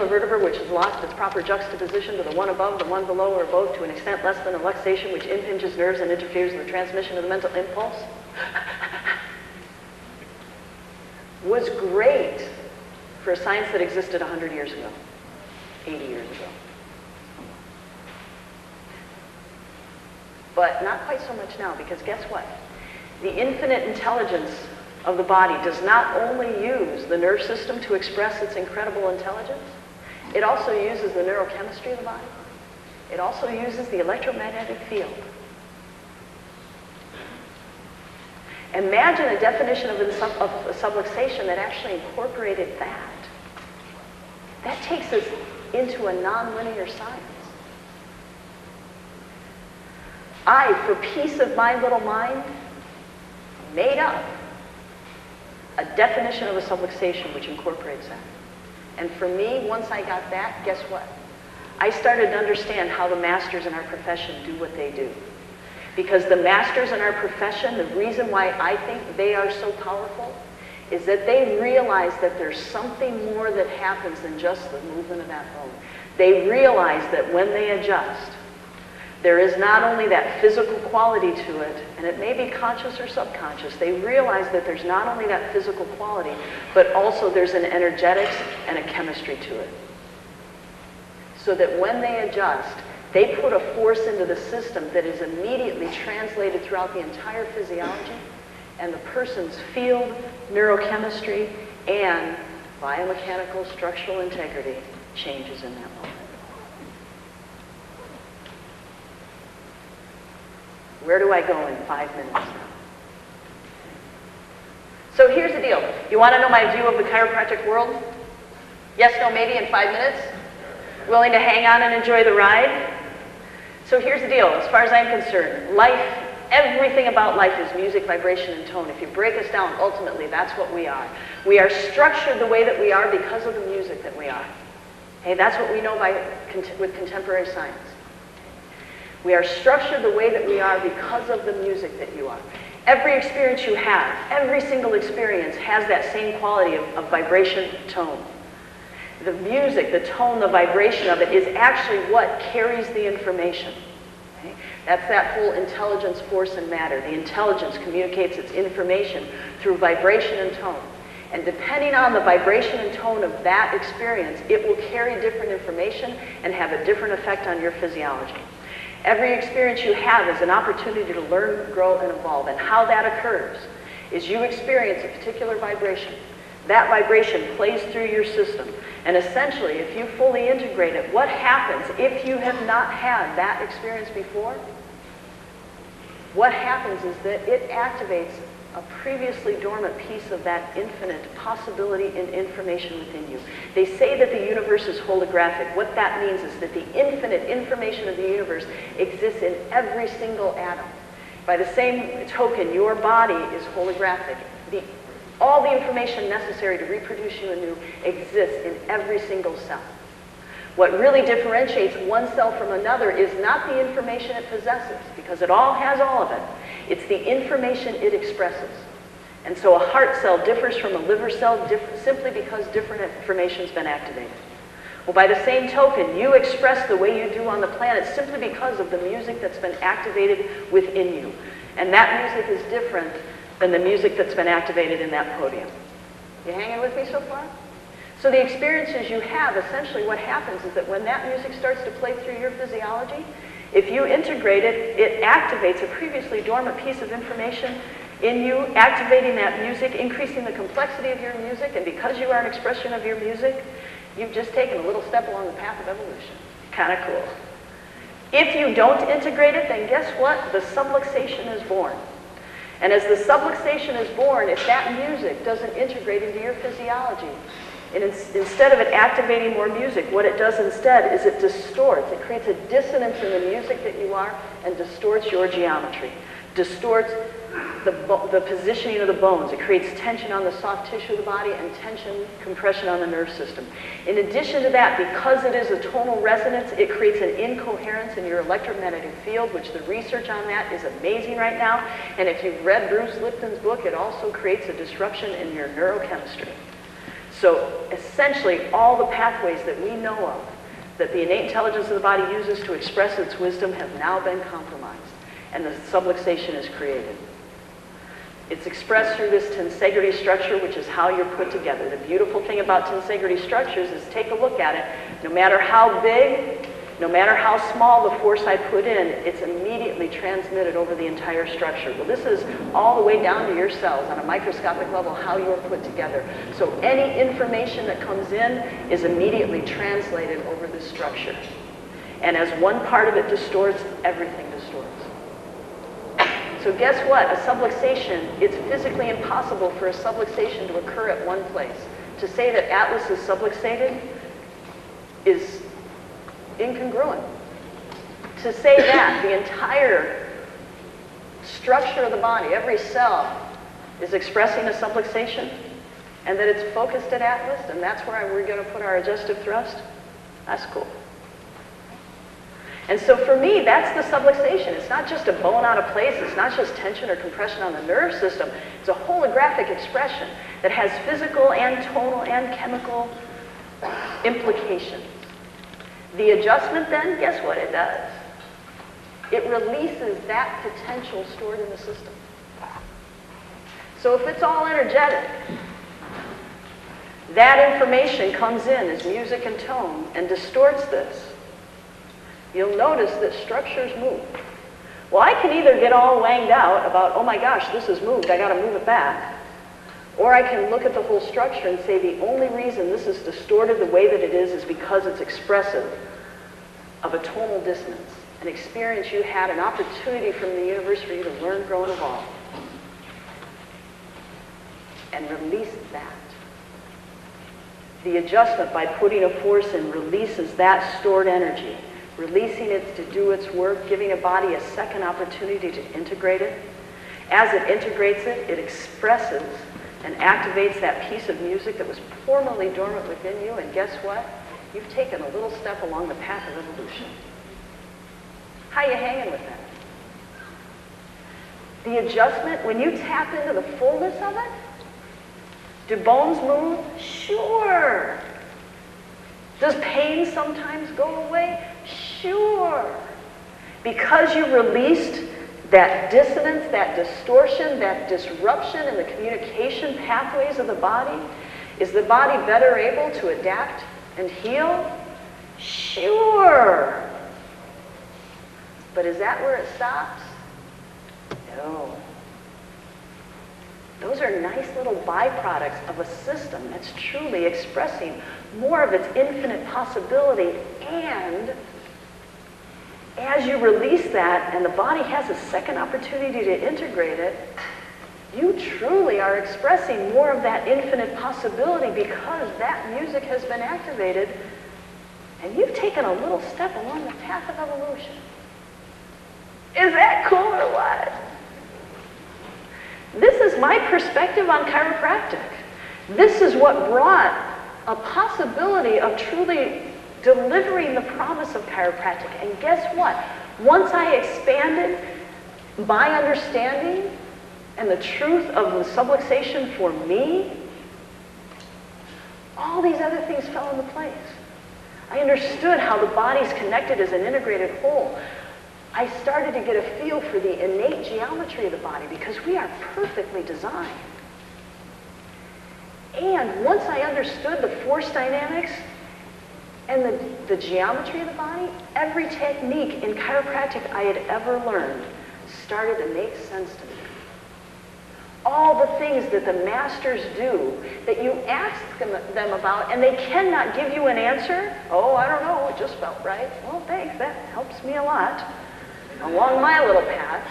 the vertebra, which has lost its proper juxtaposition to the one above, the one below, or both to an extent less than a luxation, which impinges nerves and interferes with the transmission of the mental impulse, was great for a science that existed 100 years ago, 80 years ago. But not quite so much now, because guess what? The infinite intelligence of the body does not only use the nerve system to express its incredible intelligence, it also uses the neurochemistry of the body. It also uses the electromagnetic field. Imagine a definition of a subluxation that actually incorporated that. That takes us into a nonlinear science. I, for peace of my little mind, made up a definition of a subluxation which incorporates that. And for me, once I got that, guess what? I started to understand how the masters in our profession do what they do. Because the masters in our profession, the reason why I think they are so powerful is that they realize that there's something more that happens than just the movement of that bone. They realize that when they adjust, there is not only that physical quality to it, and it may be conscious or subconscious. They realize that there's not only that physical quality, but also there's an energetics and a chemistry to it. So that when they adjust, they put a force into the system that is immediately translated throughout the entire physiology, and the person's field, neurochemistry, and biomechanical structural integrity changes in that moment. Where do I go in 5 minutes now? So here's the deal. You want to know my view of the chiropractic world? Yes, no, maybe in 5 minutes? Willing to hang on and enjoy the ride? So here's the deal. As far as I'm concerned, life, everything about life is music, vibration, and tone. If you break us down, ultimately, that's what we are. We are structured the way that we are because of the music that we are. Okay, that's what we know with contemporary science. We are structured the way that we are because of the music that you are. Every experience you have, every single experience has that same quality of vibration, tone. The music, the tone, the vibration of it is actually what carries the information. Okay? That's that whole intelligence, force, and matter. The intelligence communicates its information through vibration and tone. And depending on the vibration and tone of that experience, it will carry different information and have a different effect on your physiology. Every experience you have is an opportunity to learn, grow, and evolve. And how that occurs is you experience a particular vibration. That vibration plays through your system. And essentially, if you fully integrate it, what happens if you have not had that experience before? What happens is that it activates a previously dormant piece of that infinite possibility and information within you. They say that the universe is holographic. What that means is that the infinite information of the universe exists in every single atom. By the same token, your body is holographic. All the information necessary to reproduce you anew exists in every single cell. What really differentiates one cell from another is not the information it possesses, because it all has all of it. It's the information it expresses. And so a heart cell differs from a liver cell simply because different information has been activated. Well, by the same token, you express the way you do on the planet simply because of the music that's been activated within you. And that music is different than the music that's been activated in that podium. You hanging with me so far? So the experiences you have, essentially what happens is that when that music starts to play through your physiology, if you integrate it, it activates a previously dormant piece of information in you, activating that music, increasing the complexity of your music, and because you are an expression of your music, you've just taken a little step along the path of evolution. Kind of cool. If you don't integrate it, then guess what? The subluxation is born. And as the subluxation is born, if that music doesn't integrate into your physiology, and instead of it activating more music, what it does instead is it distorts. It creates a dissonance in the music that you are and distorts your geometry, distorts the positioning of the bones. It creates tension on the soft tissue of the body and tension, compression on the nerve system. In addition to that, because it is a tonal resonance, it creates an incoherence in your electromagnetic field, which the research on that is amazing right now. And if you've read Bruce Lipton's book, it also creates a disruption in your neurochemistry. So essentially, all the pathways that we know of, that the innate intelligence of the body uses to express its wisdom, have now been compromised, and the subluxation is created. It's expressed through this tensegrity structure, which is how you're put together. The beautiful thing about tensegrity structures is take a look at it. No matter how big, no matter how small the force I put in, it's immediately transmitted over the entire structure. Well, this is all the way down to your cells on a microscopic level, how you're put together. So any information that comes in is immediately translated over this structure. And as one part of it distorts, everything distorts. So guess what? A subluxation, it's physically impossible for a subluxation to occur at one place. To say that Atlas is subluxated is incongruent. To say that the entire structure of the body, every cell, is expressing a subluxation, and that it's focused at Atlas, and that's where we're going to put our adjustive thrust, that's cool. And so for me, that's the subluxation. It's not just a bone out of place. It's not just tension or compression on the nerve system. It's a holographic expression that has physical and tonal and chemical implications. The adjustment then, guess what it does? It releases that potential stored in the system. So if it's all energetic, that information comes in as music and tone and distorts this. You'll notice that structures move. Well, I can either get all wanged out about, oh my gosh, this has moved, I got to move it back. Or I can look at the whole structure and say the only reason this is distorted the way that it is because it's expressive of a tonal dissonance, an experience you had, an opportunity from the universe for you to learn, grow, and evolve. And release that. The adjustment by putting a force in releases that stored energy, releasing it to do its work, giving a body a second opportunity to integrate it. As it integrates it, it expresses and activates that piece of music that was formerly dormant within you, and guess what? You've taken a little step along the path of evolution. How you hanging with that? The adjustment, when you tap into the fullness of it, do bones move? Sure. Does pain sometimes go away? Sure. Because you released that dissonance, that distortion, that disruption in the communication pathways of the body, is the body better able to adapt and heal? Sure. But is that where it stops? No. Those are nice little byproducts of a system that's truly expressing more of its infinite possibility, and as you release that and the body has a second opportunity to integrate it, you truly are expressing more of that infinite possibility because that music has been activated and you've taken a little step along the path of evolution. Is that cool or what? This is my perspective on chiropractic. This is what brought a possibility of truly delivering the promise of chiropractic. And guess what? Once I expanded my understanding and the truth of the subluxation for me, all these other things fell into place. I understood how the body's connected as an integrated whole. I started to get a feel for the innate geometry of the body because we are perfectly designed. And once I understood the force dynamics and the geometry of the body, every technique in chiropractic I had ever learned started to make sense to me. All the things that the masters do that you ask them about and they cannot give you an answer. Oh, I don't know, it just felt right. Well, thanks, that helps me a lot along my little path.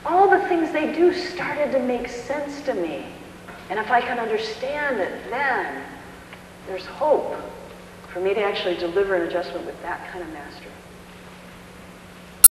All the things they do started to make sense to me. And if I can understand it, then there's hope for me to actually deliver an adjustment with that kind of master.